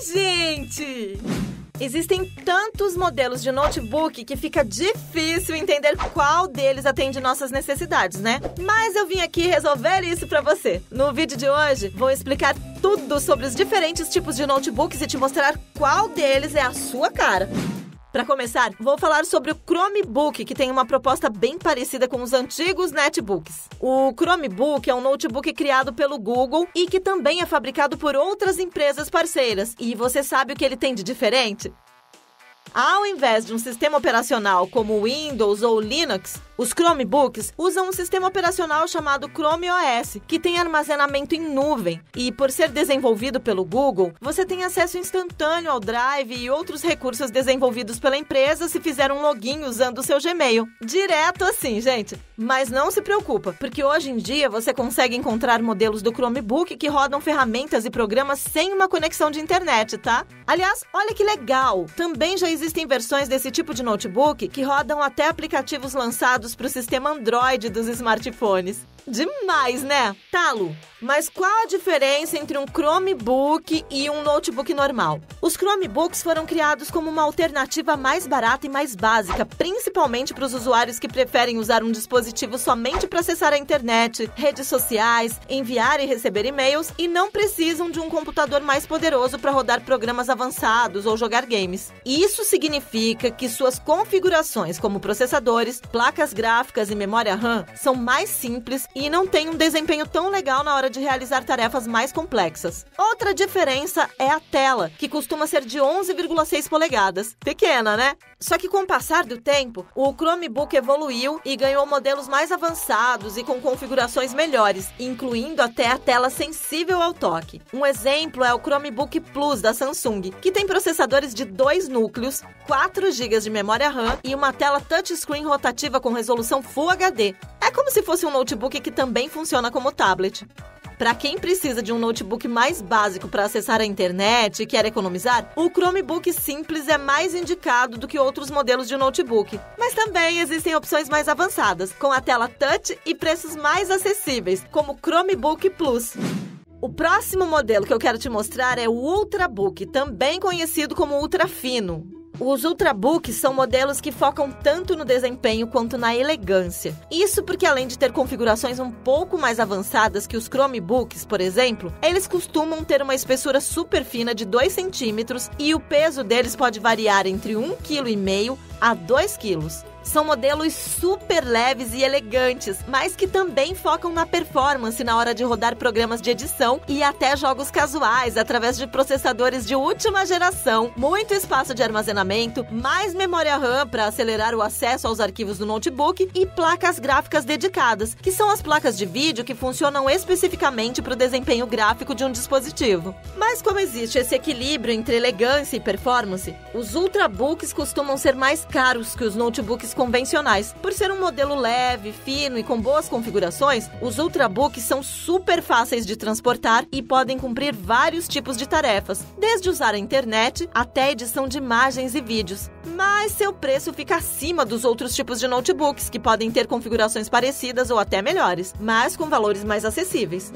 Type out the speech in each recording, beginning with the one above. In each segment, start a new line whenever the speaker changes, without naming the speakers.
Oi, gente! Existem tantos modelos de notebook que fica difícil entender qual deles atende nossas necessidades, né? Mas eu vim aqui resolver isso pra você. No vídeo de hoje, vou explicar tudo sobre os diferentes tipos de notebooks e te mostrar qual deles é a sua cara. Para começar, vou falar sobre o Chromebook, que tem uma proposta bem parecida com os antigos netbooks. O Chromebook é um notebook criado pelo Google e que também é fabricado por outras empresas parceiras. E você sabe o que ele tem de diferente? Ao invés de um sistema operacional como Windows ou Linux, os Chromebooks usam um sistema operacional chamado Chrome OS, que tem armazenamento em nuvem. E por ser desenvolvido pelo Google, você tem acesso instantâneo ao Drive e outros recursos desenvolvidos pela empresa se fizer um login usando o seu Gmail. Direto assim, gente. Mas não se preocupa, porque hoje em dia você consegue encontrar modelos do Chromebook que rodam ferramentas e programas sem uma conexão de internet, tá? Aliás, olha que legal! Também já existem versões desse tipo de notebook que rodam até aplicativos lançados para o sistema Android dos smartphones. Demais, né? Tá, Lu, mas qual a diferença entre um Chromebook e um notebook normal? Os Chromebooks foram criados como uma alternativa mais barata e mais básica, principalmente para os usuários que preferem usar um dispositivo somente para acessar a internet, redes sociais, enviar e receber e-mails e não precisam de um computador mais poderoso para rodar programas avançados ou jogar games. Isso significa que suas configurações, como processadores, placas gráficas e memória RAM, são mais simples e não têm um desempenho tão legal na hora de realizar tarefas mais complexas. Outra diferença é a tela, que costuma ser de 11,6 polegadas. Pequena, né? Só que com o passar do tempo, o Chromebook evoluiu e ganhou modelos mais avançados e com configurações melhores, incluindo até a tela sensível ao toque. Um exemplo é o Chromebook Plus da Samsung, que tem processadores de 2 núcleos, 4 GB de memória RAM e uma tela touchscreen rotativa com resolução Full HD. É como se fosse um notebook que também funciona como tablet. Para quem precisa de um notebook mais básico para acessar a internet e quer economizar, o Chromebook simples é mais indicado do que outros modelos de notebook. Mas também existem opções mais avançadas, com a tela touch e preços mais acessíveis, como o Chromebook Plus. O próximo modelo que eu quero te mostrar é o Ultrabook, também conhecido como Ultra Fino. Os Ultrabooks são modelos que focam tanto no desempenho quanto na elegância. Isso porque, além de ter configurações um pouco mais avançadas que os Chromebooks, por exemplo, eles costumam ter uma espessura super fina de 2 centímetros e o peso deles pode variar entre 1,5 kg a 2 kg. São modelos super leves e elegantes, mas que também focam na performance na hora de rodar programas de edição e até jogos casuais através de processadores de última geração, muito espaço de armazenamento, mais memória RAM para acelerar o acesso aos arquivos do notebook e placas gráficas dedicadas, que são as placas de vídeo que funcionam especificamente para o desempenho gráfico de um dispositivo. Mas como existe esse equilíbrio entre elegância e performance, os Ultrabooks costumam ser mais caros que os notebooks convencionais. Por ser um modelo leve, fino e com boas configurações, os Ultrabooks são super fáceis de transportar e podem cumprir vários tipos de tarefas, desde usar a internet até edição de imagens e vídeos. Mas seu preço fica acima dos outros tipos de notebooks, que podem ter configurações parecidas ou até melhores, mas com valores mais acessíveis.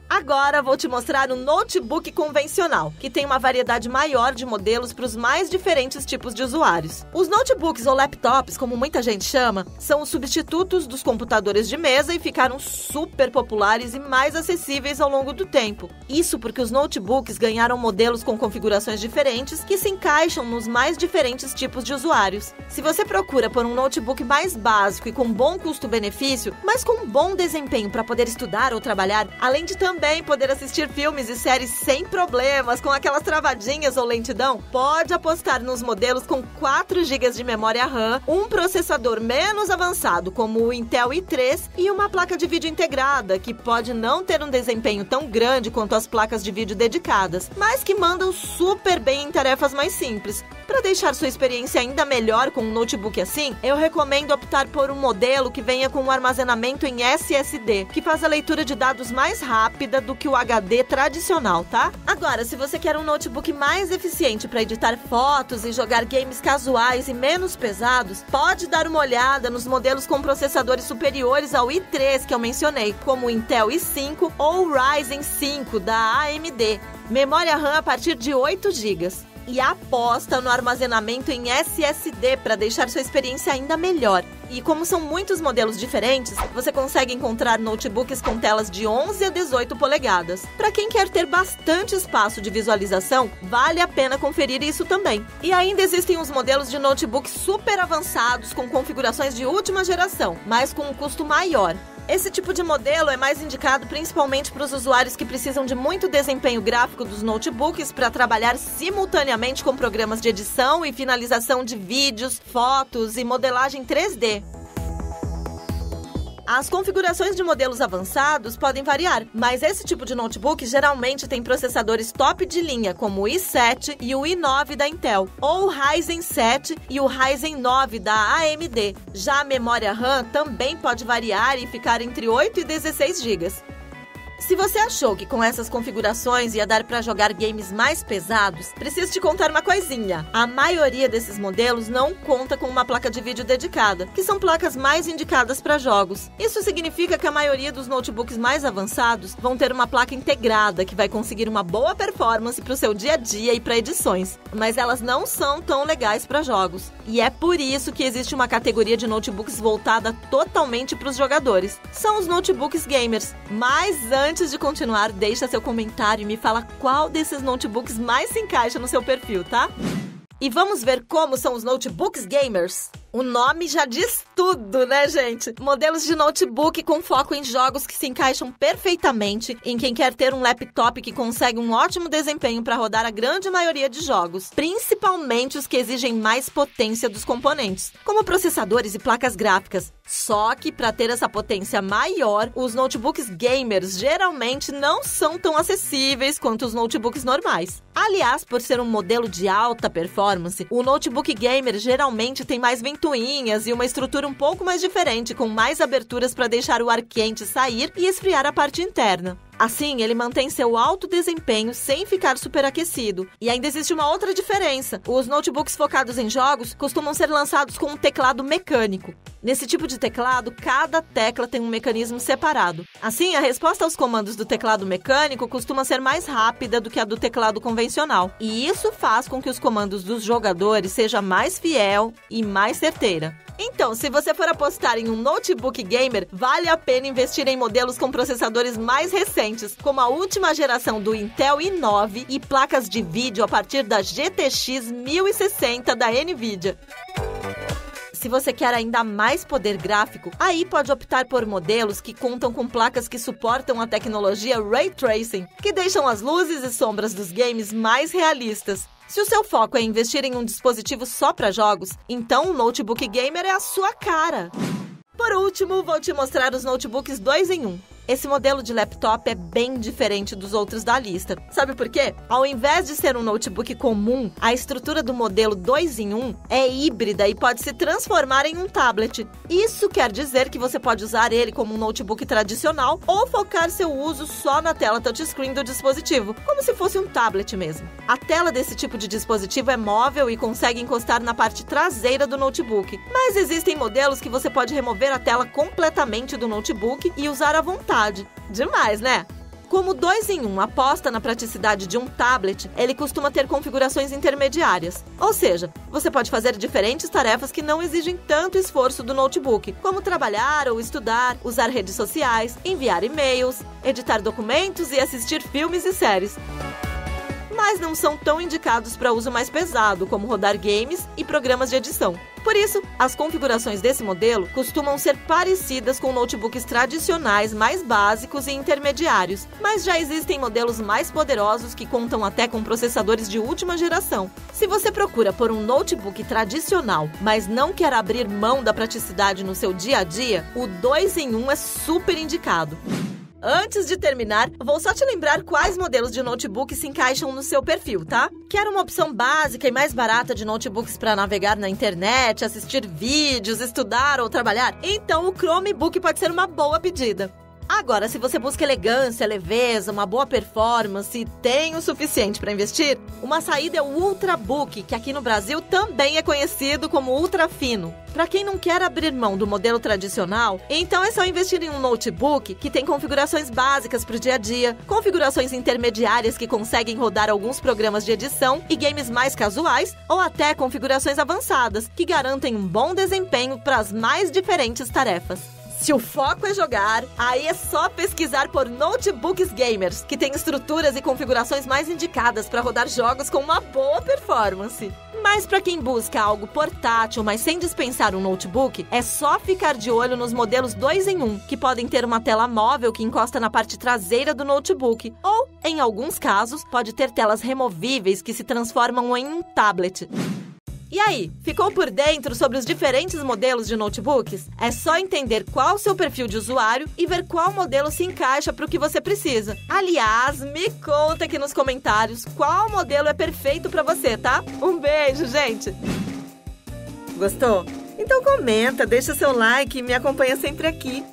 Agora vou te mostrar um notebook convencional, que tem uma variedade maior de modelos para os mais diferentes tipos de usuários. Os notebooks ou laptops, como muita gente chama, são os substitutos dos computadores de mesa e ficaram super populares e mais acessíveis ao longo do tempo. Isso porque os notebooks ganharam modelos com configurações diferentes que se encaixam nos mais diferentes tipos de usuários. Se você procura por um notebook mais básico e com bom custo-benefício, mas com bom desempenho para poder estudar ou trabalhar, além de também poder assistir filmes e séries sem problemas, com aquelas travadinhas ou lentidão, pode apostar nos modelos com 4 GB de memória RAM, um processador menos avançado como o Intel i3 e uma placa de vídeo integrada, que pode não ter um desempenho tão grande quanto as placas de vídeo dedicadas, mas que mandam super bem em tarefas mais simples. Para deixar sua experiência ainda melhor com um notebook assim, eu recomendo optar por um modelo que venha com um armazenamento em SSD, que faz a leitura de dados mais rápido rápida do que o HD tradicional, tá? Agora, se você quer um notebook mais eficiente para editar fotos e jogar games casuais e menos pesados, pode dar uma olhada nos modelos com processadores superiores ao i3 que eu mencionei, como o Intel i5 ou o Ryzen 5 da AMD. Memória RAM a partir de 8 GB. E aposta no armazenamento em SSD para deixar sua experiência ainda melhor. E como são muitos modelos diferentes, você consegue encontrar notebooks com telas de 11 a 18 polegadas. Para quem quer ter bastante espaço de visualização, vale a pena conferir isso também. E ainda existem os modelos de notebooks super avançados com configurações de última geração, mas com um custo maior. Esse tipo de modelo é mais indicado principalmente para os usuários que precisam de muito desempenho gráfico dos notebooks para trabalhar simultaneamente com programas de edição e finalização de vídeos, fotos e modelagem 3D. As configurações de modelos avançados podem variar, mas esse tipo de notebook geralmente tem processadores top de linha, como o i7 e o i9 da Intel, ou o Ryzen 7 e o Ryzen 9 da AMD. Já a memória RAM também pode variar e ficar entre 8 e 16 GB. Se você achou que com essas configurações ia dar para jogar games mais pesados, preciso te contar uma coisinha. A maioria desses modelos não conta com uma placa de vídeo dedicada, que são placas mais indicadas para jogos. Isso significa que a maioria dos notebooks mais avançados vão ter uma placa integrada, que vai conseguir uma boa performance para o seu dia a dia e para edições. Mas elas não são tão legais para jogos. E é por isso que existe uma categoria de notebooks voltada totalmente para os jogadores. São os notebooks gamers. Mas antes de continuar, deixa seu comentário e me fala qual desses notebooks mais se encaixa no seu perfil, tá? E vamos ver como são os notebooks gamers. O nome já diz tudo, né, gente? Modelos de notebook com foco em jogos que se encaixam perfeitamente em quem quer ter um laptop que consegue um ótimo desempenho para rodar a grande maioria de jogos, principalmente os que exigem mais potência dos componentes, como processadores e placas gráficas. Só que para ter essa potência maior, os notebooks gamers geralmente não são tão acessíveis quanto os notebooks normais. Aliás, por ser um modelo de alta performance, o notebook gamer geralmente tem mais ventoinhas e uma estrutura um pouco mais diferente, com mais aberturas para deixar o ar quente sair e esfriar a parte interna. Assim, ele mantém seu alto desempenho sem ficar superaquecido. E ainda existe uma outra diferença. Os notebooks focados em jogos costumam ser lançados com um teclado mecânico. Nesse tipo de teclado, cada tecla tem um mecanismo separado. Assim, a resposta aos comandos do teclado mecânico costuma ser mais rápida do que a do teclado convencional. E isso faz com que os comandos dos jogadores sejam mais fiel e mais certeira. Então, se você for apostar em um notebook gamer, vale a pena investir em modelos com processadores mais recentes, como a última geração do Intel i9 e placas de vídeo a partir da GTX 1060 da NVIDIA. Se você quer ainda mais poder gráfico, aí pode optar por modelos que contam com placas que suportam a tecnologia Ray Tracing, que deixam as luzes e sombras dos games mais realistas. Se o seu foco é investir em um dispositivo só para jogos, então o notebook gamer é a sua cara. Por último, vou te mostrar os notebooks 2 em 1. Esse modelo de laptop é bem diferente dos outros da lista. Sabe por quê? Ao invés de ser um notebook comum, a estrutura do modelo 2 em 1 é híbrida e pode se transformar em um tablet. Isso quer dizer que você pode usar ele como um notebook tradicional ou focar seu uso só na tela touchscreen do dispositivo, como se fosse um tablet mesmo. A tela desse tipo de dispositivo é móvel e consegue encostar na parte traseira do notebook, mas existem modelos que você pode remover a tela completamente do notebook e usar à vontade. Demais, né? Como 2 em 1 aposta na praticidade de um tablet, ele costuma ter configurações intermediárias. Ou seja, você pode fazer diferentes tarefas que não exigem tanto esforço do notebook, como trabalhar ou estudar, usar redes sociais, enviar e-mails, editar documentos e assistir filmes e séries. Mas não são tão indicados para uso mais pesado, como rodar games e programas de edição. Por isso, as configurações desse modelo costumam ser parecidas com notebooks tradicionais mais básicos e intermediários, mas já existem modelos mais poderosos que contam até com processadores de última geração. Se você procura por um notebook tradicional, mas não quer abrir mão da praticidade no seu dia a dia, o 2 em 1 é super indicado. Antes de terminar, vou só te lembrar quais modelos de notebook se encaixam no seu perfil, tá? Quer uma opção básica e mais barata de notebooks para navegar na internet, assistir vídeos, estudar ou trabalhar? Então o Chromebook pode ser uma boa pedida. Agora, se você busca elegância, leveza, uma boa performance e tem o suficiente para investir, uma saída é o Ultrabook, que aqui no Brasil também é conhecido como Ultra Fino. Para quem não quer abrir mão do modelo tradicional, então é só investir em um notebook que tem configurações básicas para o dia a dia, configurações intermediárias que conseguem rodar alguns programas de edição e games mais casuais, ou até configurações avançadas, que garantem um bom desempenho para as mais diferentes tarefas. Se o foco é jogar, aí é só pesquisar por notebooks gamers, que tem estruturas e configurações mais indicadas para rodar jogos com uma boa performance. Mas para quem busca algo portátil, mas sem dispensar um notebook, é só ficar de olho nos modelos 2 em 1, que podem ter uma tela móvel que encosta na parte traseira do notebook, ou, em alguns casos, pode ter telas removíveis que se transformam em um tablet. E aí, ficou por dentro sobre os diferentes modelos de notebooks? É só entender qual o seu perfil de usuário e ver qual modelo se encaixa para o que você precisa. Aliás, me conta aqui nos comentários qual modelo é perfeito para você, tá? Um beijo, gente! Gostou? Então comenta, deixa seu like e me acompanha sempre aqui.